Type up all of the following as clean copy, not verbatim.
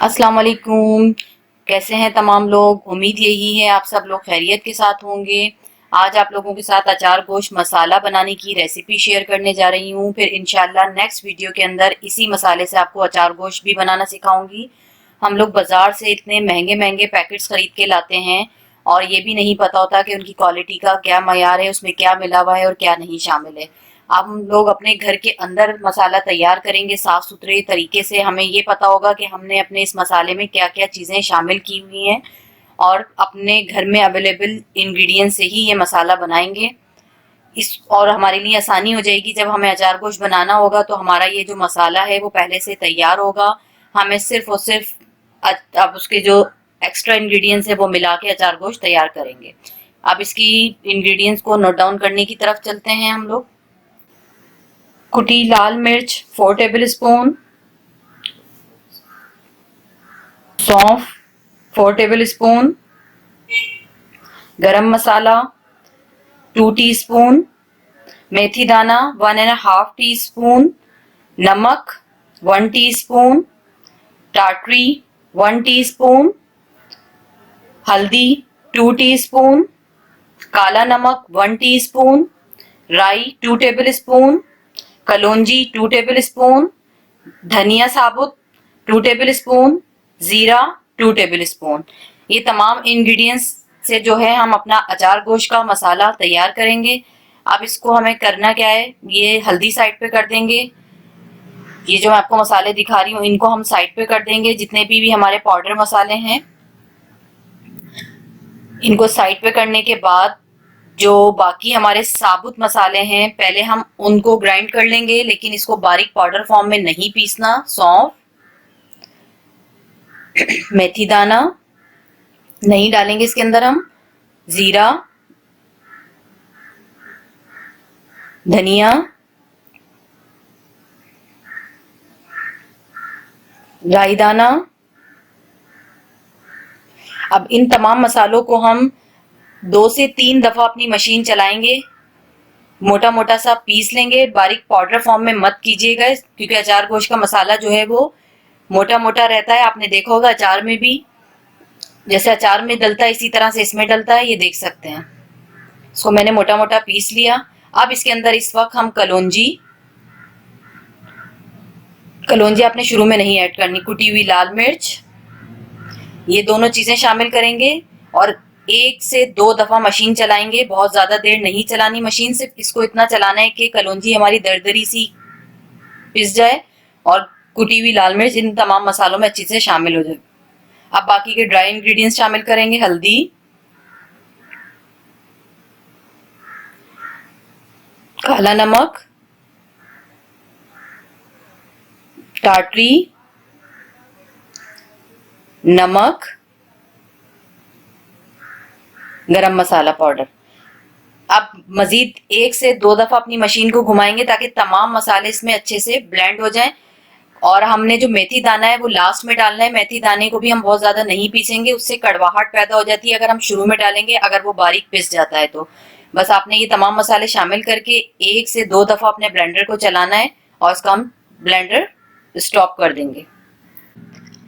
अस्सलाम वालेकुम। कैसे हैं तमाम लोग। उम्मीद यही है आप सब लोग खैरियत के साथ होंगे। आज आप लोगों के साथ अचार गोश्त मसाला बनाने की रेसिपी शेयर करने जा रही हूँ। फिर इंशाल्लाह नेक्स्ट वीडियो के अंदर इसी मसाले से आपको अचार गोश्त भी बनाना सिखाऊंगी। हम लोग बाजार से इतने महंगे महंगे पैकेट्स खरीद के लाते हैं और ये भी नहीं पता होता कि उनकी क्वालिटी का क्या मयार है, उसमें क्या मिला हुआ है और क्या नहीं शामिल है। अब हम लोग अपने घर के अंदर मसाला तैयार करेंगे साफ सुथरे तरीके से। हमें ये पता होगा कि हमने अपने इस मसाले में क्या क्या चीज़ें शामिल की हुई हैं और अपने घर में अवेलेबल इंग्रेडिएंट से ही ये मसाला बनाएंगे। इस और हमारे लिए आसानी हो जाएगी। जब हमें अचार गोश्त बनाना होगा तो हमारा ये जो मसाला है वो पहले से तैयार होगा। हमें सिर्फ और सिर्फ अब उसके जो एक्स्ट्रा इंग्रेडिएंट्स है वो मिला के अचार गोश्त तैयार करेंगे। अब इसकी इंग्रेडिएंट्स को नोट डाउन करने की तरफ चलते हैं हम लोग। कुटी लाल मिर्च 4 टेबल स्पून, सौंफ 4 टेबल स्पून, गरम मसाला 2 टीस्पून, मेथी दाना 1.5 टीस्पून, नमक 1 टीस्पून, टाटरी 1 टीस्पून, हल्दी 2 टीस्पून, काला नमक 1 टीस्पून, राई 2 टेबल स्पून, कलौंजी 2 टेबल स्पून, धनिया साबुत 2 टेबल स्पून, जीरा 2 टेबल स्पून। ये तमाम इंग्रेडिएंट्स से जो है हम अपना अचार गोश्त का मसाला तैयार करेंगे। अब इसको हमें करना क्या है, ये हल्दी साइड पे कर देंगे। ये जो मैं आपको मसाले दिखा रही हूँ इनको हम साइड पे कर देंगे। जितने भी हमारे पाउडर मसाले हैं इनको साइड पे करने के बाद जो बाकी हमारे साबुत मसाले हैं पहले हम उनको ग्राइंड कर लेंगे, लेकिन इसको बारीक पाउडर फॉर्म में नहीं पीसना। सौंफ, मेथी दाना नहीं डालेंगे इसके अंदर हम, जीरा, धनिया, राई दाना। अब इन तमाम मसालों को हम 2 से 3 दफा अपनी मशीन चलाएंगे, मोटा मोटा सा पीस लेंगे। बारीक पाउडर फॉर्म में मत कीजिएगा क्योंकि अचार गोश्त का मसाला जो है वो मोटा मोटा रहता है। आपने देखा होगा अचार में भी, जैसे अचार में डलता है इसी तरह से इसमें डलता है, ये देख सकते हैं। इसको मैंने मोटा मोटा पीस लिया। अब इसके अंदर इस वक्त हम कलौंजी आपने शुरू में नहीं ऐड करनी, कुटी हुई लाल मिर्च, ये दोनों चीजें शामिल करेंगे और 1 से 2 दफा मशीन चलाएंगे। बहुत ज्यादा देर नहीं चलानी मशीन, सिर्फ इसको इतना चलाना है कि कलौंजी हमारी दरदरी सी पिस जाए और कुटी हुई लाल मिर्च इन तमाम मसालों में अच्छी से शामिल हो जाए। अब बाकी के ड्राई इंग्रेडिएंट्स शामिल करेंगे। हल्दी, काला नमक, टाटरी, नमक, गरम मसाला पाउडर। अब मजीद 1 से 2 दफा अपनी मशीन को घुमाएंगे ताकि तमाम मसाले इसमें अच्छे से ब्लेंड हो जाएं। और हमने जो मेथी दाना है वो लास्ट में डालना है। मेथी दाने को भी हम बहुत ज्यादा नहीं पीसेंगे, उससे कड़वाहट पैदा हो जाती है अगर हम शुरू में डालेंगे, अगर वो बारीक पिस जाता है तो। बस आपने ये तमाम मसाले शामिल करके 1 से 2 दफा अपने ब्लेंडर को चलाना है और इसका हम ब्लेंडर स्टॉप कर देंगे।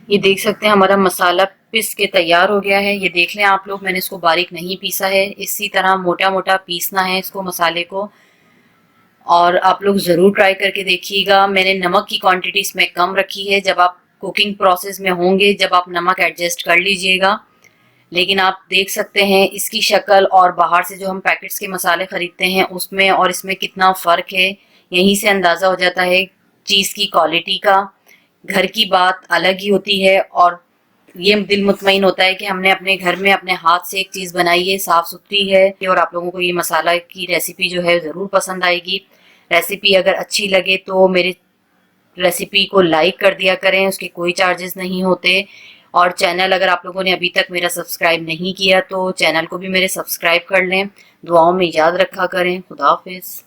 ये देख सकते हैं हमारा मसाला पिस के तैयार हो गया है। ये देख लें आप लोग, मैंने इसको बारीक नहीं पीसा है, इसी तरह मोटा मोटा पीसना है इसको मसाले को। और आप लोग ज़रूर ट्राई करके देखिएगा। मैंने नमक की क्वांटिटी इसमें कम रखी है, जब आप कुकिंग प्रोसेस में होंगे जब आप नमक एडजस्ट कर लीजिएगा। लेकिन आप देख सकते हैं इसकी शक्ल और बाहर से जो हम पैकेट्स के मसाले ख़रीदते हैं उसमें और इसमें कितना फ़र्क है। यहीं से अंदाज़ा हो जाता है चीज़ की क्वालिटी का। घर की बात अलग ही होती है और ये दिल मुतमईन होता है कि हमने अपने घर में अपने हाथ से एक चीज़ बनाई है, साफ़ सुथरी है। और आप लोगों को ये मसाला की रेसिपी जो है ज़रूर पसंद आएगी। रेसिपी अगर अच्छी लगे तो मेरे रेसिपी को लाइक कर दिया करें, उसके कोई चार्जेस नहीं होते। और चैनल अगर आप लोगों ने अभी तक मेरा सब्सक्राइब नहीं किया तो चैनल को भी मेरे सब्सक्राइब कर लें। दुआओं में याद रखा करें। खुदा हाफिज़।